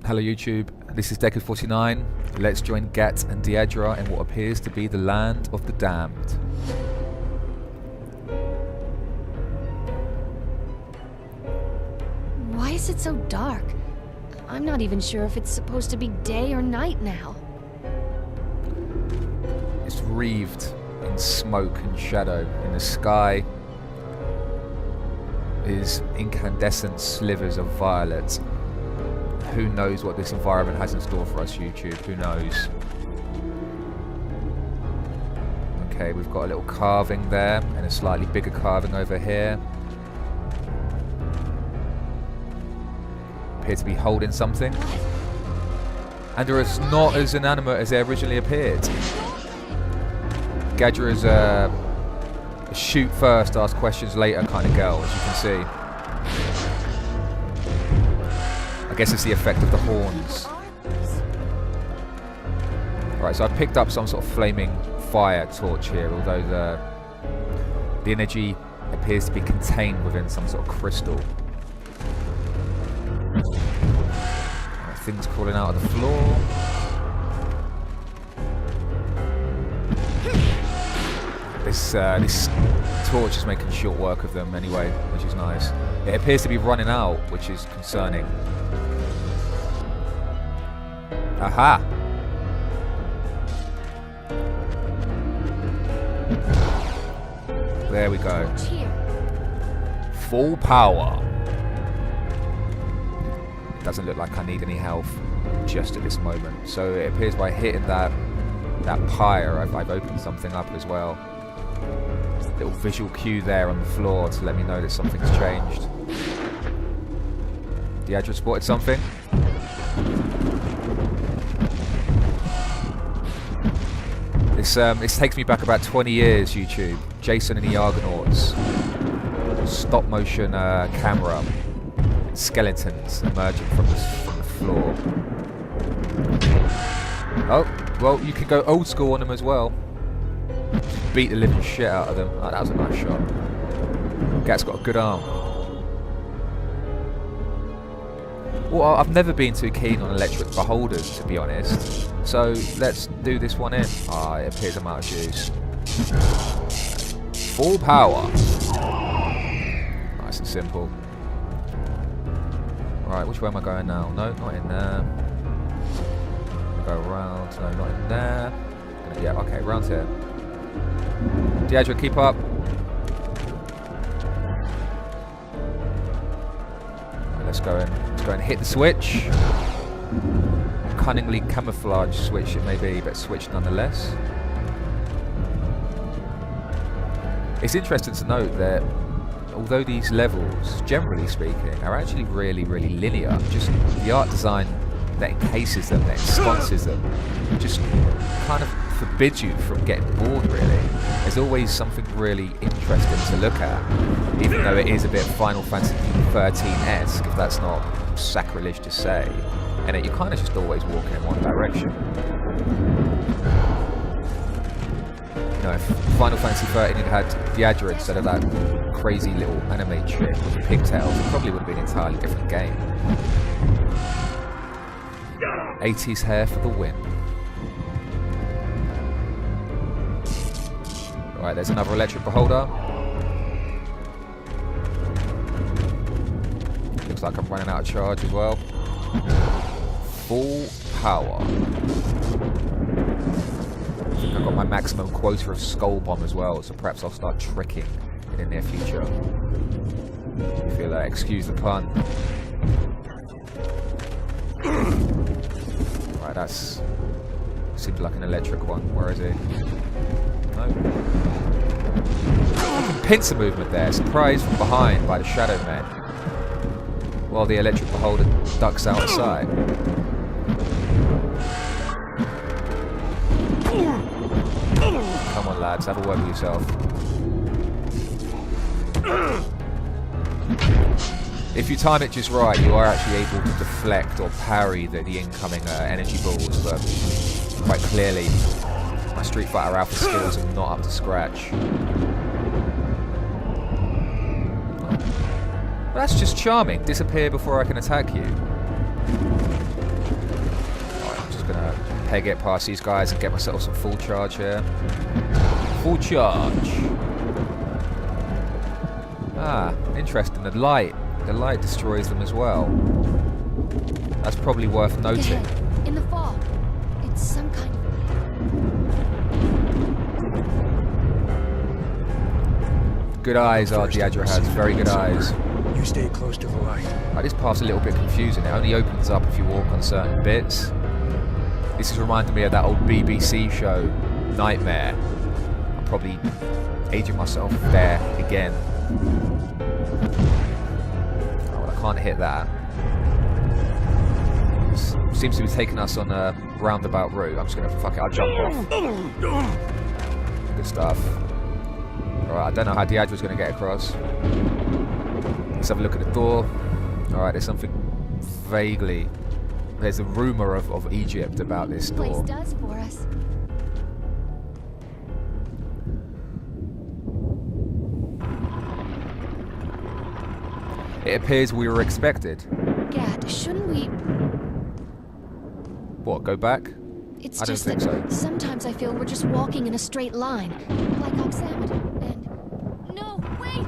Hello YouTube, this is Decade49. Let's join Gat and Deidra in what appears to be the land of the damned. Why is it so dark? I'm not even sure if it's supposed to be day or night now. It's wreathed in smoke and shadow. In the sky is incandescent slivers of violet. Who knows what this environment has in store for us, YouTube? Who knows? Okay, we've got a little carving there and a slightly bigger carving over here. Appear to be holding something. And they're not as inanimate as they originally appeared. Gadra is a shoot first, ask questions later kind of girl, as you can see. I guess it's the effect of the horns. Alright, so I picked up some sort of flaming fire torch here, although the energy appears to be contained within some sort of crystal. Things crawling out of the floor. This torch is making short work of them anyway, which is nice. It appears to be running out, which is concerning. Aha! There we go. Full power. Doesn't look like I need any health just at this moment. So it appears by hitting that pyre, I've opened something up as well. Little visual cue there on the floor to let me know that something's changed. Deidra spotted something. This takes me back about 20 years, YouTube. Jason and the Argonauts. Stop motion camera. Skeletons emerging from the floor. Oh, well, you can go old school on them as well. Just beat the living shit out of them. Oh, that was a nice shot. Gat's got a good arm. Well, I've never been too keen on electric beholders, to be honest. So let's do this one in. Ah, it appears I'm out of juice. Full power. Nice and simple. Right, which way am I going now? No, not in there. Go around. No, not in there. Yeah, okay, round here. Deidra, keep up. Right, let's go in. Let's go and hit the switch. Cunningly camouflaged switch it may be, but switch nonetheless. It's interesting to note that although these levels, generally speaking, are actually really, really linear, just the art design that encases them, that ensconces them, just kind of forbids you from getting bored, really. There's always something really interesting to look at, even though it is a bit Final Fantasy 13-esque, if that's not sacrilege to say, and you're kind of just always walking in one direction. You know, if Final Fantasy 13 had Deidra instead of that crazy little anime chick with the pigtails, it probably would have been an entirely different game. 80s hair for the win. Alright, there's another electric beholder. Looks like I'm running out of charge as well. Full power. I think I've got my maximum quota of skull bomb as well, so perhaps I'll start tricking in the near future. If you'll excuse the pun. Right, that's seems like an electric one. Where is he? No. Pincer movement there, surprised from behind by the Shadow Men, while the electric beholder ducks outside. Come on, lads, have a word with yourself. If you time it just right, you are actually able to deflect or parry the incoming energy balls, but quite clearly my Street Fighter Alpha skills are not up to scratch. That's just charming. Disappear before I can attack you. peg it past these guys and get myself some full charge here. Full charge. Ah, interesting. The light destroys them as well. That's probably worth noting. In the fog. It's some kind of... Good eyes, our Diadra has. Very good eyes. You stay close to the light. Right, this part's a little bit confusing. It only opens up if you walk on certain bits. This is reminding me of that old BBC show, Nightmare. I'm probably aging myself there again. Oh, well, I can't hit that. Seems to be taking us on a roundabout route. I'm just gonna fuck it. I'll jump off. Good stuff. Alright, I don't know how Diadra's gonna get across. Let's have a look at the door. Alright, there's something vaguely. There's a rumour of Egypt about this door. Place does for us. It appears we were expected. Gad, shouldn't we... What, go back? It's I don't just think that so. sometimes I feel we're just walking in a straight line, like Oxameter, and... No, wait!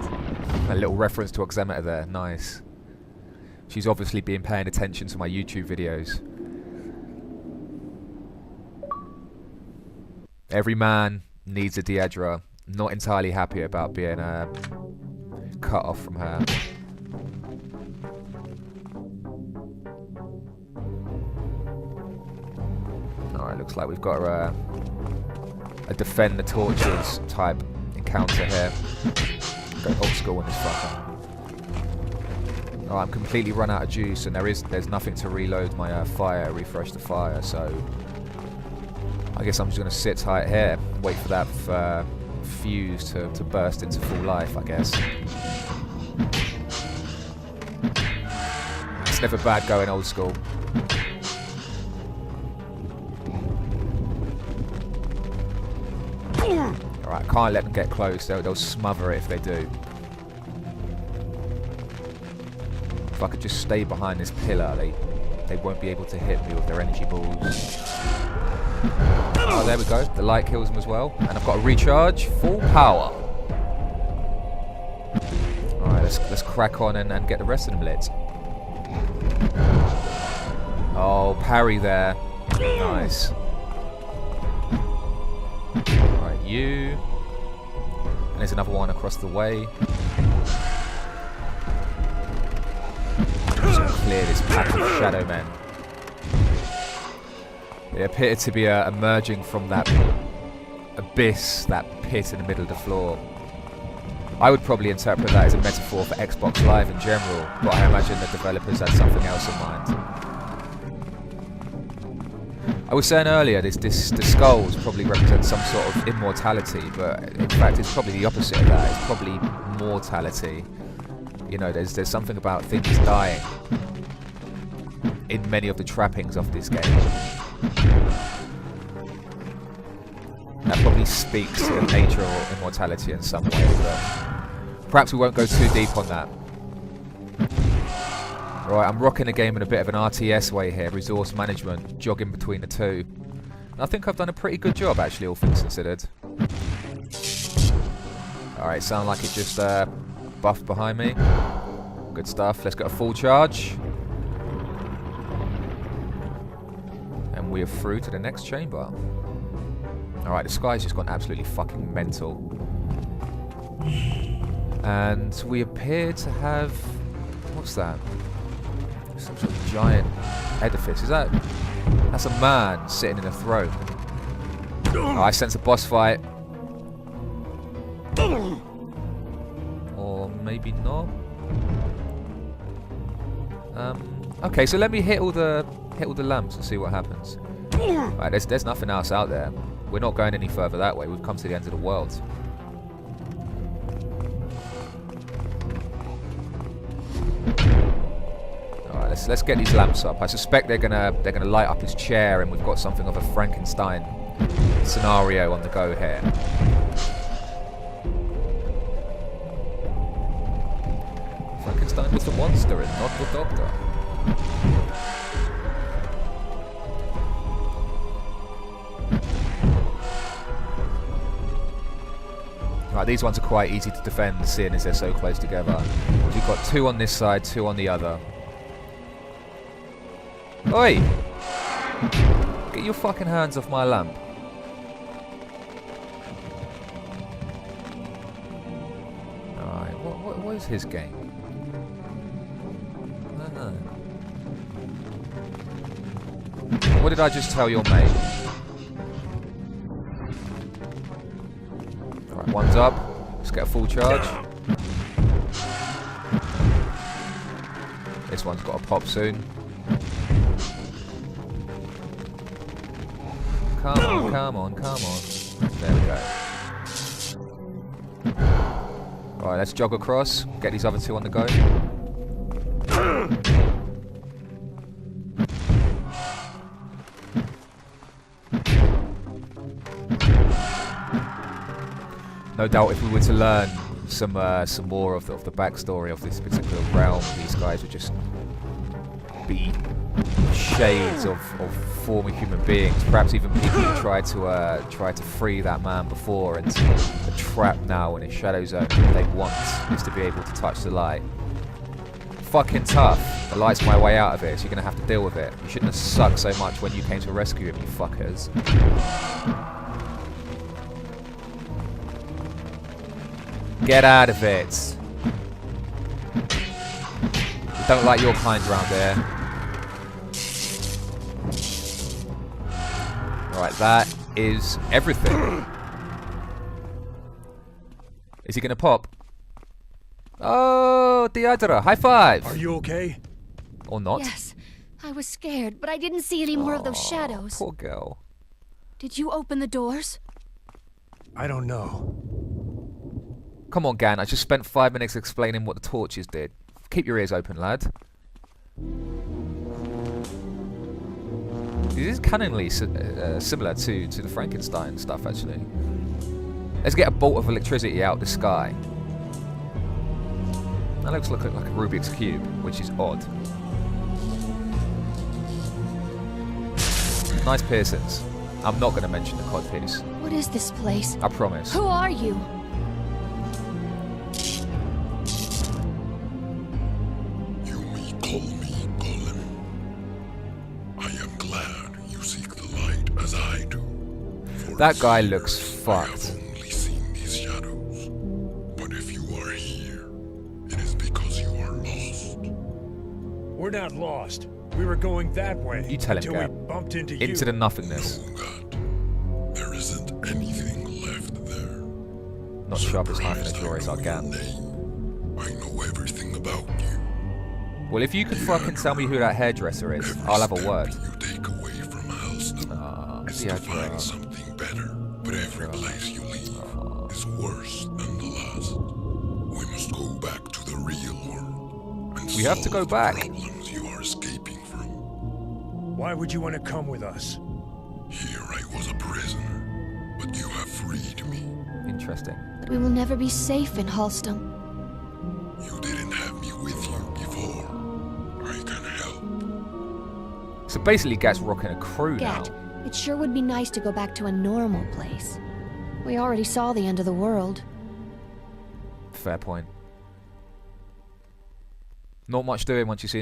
A little reference to Oxameter there, nice. She's obviously been paying attention to my YouTube videos. Every man needs a Diadra. Not entirely happy about being cut off from her. Alright, looks like we've got a defend the torches type encounter here. Go old school on this fucker. Alright, I'm completely run out of juice and there's nothing to reload my refresh the fire, so I guess I'm just going to sit tight here, wait for that fuse to burst into full life, I guess. It's never bad going old school. Alright, I can't let them get close, they'll smother it if they do. If I could just stay behind this pillar, they won't be able to hit me with their energy balls. Oh, there we go. The light kills them as well. And I've got to recharge. Full power. Alright, let's crack on and get the rest of them lit. Oh, parry there. Nice. Alright, you. And there's another one across the way. Just clear this pack of shadow men. They appear to be emerging from that abyss, that pit in the middle of the floor. I would probably interpret that as a metaphor for Xbox Live in general, but I imagine the developers had something else in mind. I was saying earlier, the skulls probably represent some sort of immortality, but in fact it's probably the opposite of that. It's probably mortality. You know, there's something about things dying in many of the trappings of this game. That probably speaks to the nature of immortality in some way, but perhaps we won't go too deep on that. Right, I'm rocking the game in a bit of an RTS way here, resource management, jogging between the two. And I think I've done a pretty good job actually, all things considered. Alright, sound like it just buffed behind me. Good stuff, let's get a full charge. And we are through to the next chamber. Alright, the sky's just gone absolutely fucking mental. And we appear to have... what's that? Some sort of giant edifice. Is that... that's a man sitting in a throne. Oh, I sense a boss fight. Or maybe not. Okay, so let me hit all the lamps and see what happens. Right, there's nothing else out there. We're not going any further that way. We've come to the end of the world. All right, let's get these lamps up. I suspect they're gonna light up his chair, and we've got something of a Frankenstein scenario on the go here. Frankenstein was the monster and not the doctor. These ones are quite easy to defend, seeing as they're so close together. You've got 2 on this side, 2 on the other. Oi! Get your fucking hands off my lamp. Alright, what is his game? I don't know. What did I just tell your mate? Alright, one's up. Let's get a full charge. This one's got a pop soon. Come on, come on, come on. There we go. Alright, let's jog across. Get these other 2 on the go. No doubt if we were to learn some more of the backstory of this particular realm, these guys would just be shades of former human beings. Perhaps even people who tried to free that man before and are trapped now in a shadow zone. What they want is to be able to touch the light. Fucking tough. The light's my way out of it, so you're gonna have to deal with it. You shouldn't have sucked so much when you came to rescue him, you fuckers. Get out of it. We don't like your kind around here. Alright, that is everything. Is he gonna pop? Oh, Deidre, high five! Are you okay? Or not? Yes. I was scared, but I didn't see any more of those shadows. Poor girl. Did you open the doors? I don't know. Come on, Gan, I just spent 5 minutes explaining what the torches did. Keep your ears open, lad. This is cannonly similar to the Frankenstein stuff, actually. Let's get a bolt of electricity out of the sky. That looks like a Rubik's Cube, which is odd. Nice piercings. I'm not going to mention the cod piece. What is this place? I promise. Who are you? You may call me Golem. I am glad you seek the light as I do. For That guy years, looks I fucked. have only seen these shadows. But if you are here, it is because you are lost. We're not lost. We were going that way. You tell him, until Gab. we bumped into you. Into the nothingness. No, God. There isn't anything left there. Not sharp as knife in a drawer is our Surprised I Gan. know your name. I know everything about you. Well, if you could fucking tell me who that hairdresser is, I'll have a word. You take away from Hellstone is to find something better. But every place you leave is worse than the last. We must go back to the real world. And We have to go solve the back. problems you are escaping from. Why would you want to come with us? Here I was a prisoner, but you have freed me. Interesting. But we will never be safe in Halston. You didn't have me with you before. I can help. So basically, Gat's rocking a crew now. Gat, it sure would be nice to go back to a normal place. We already saw the end of the world. Fair point. Not much doing once you see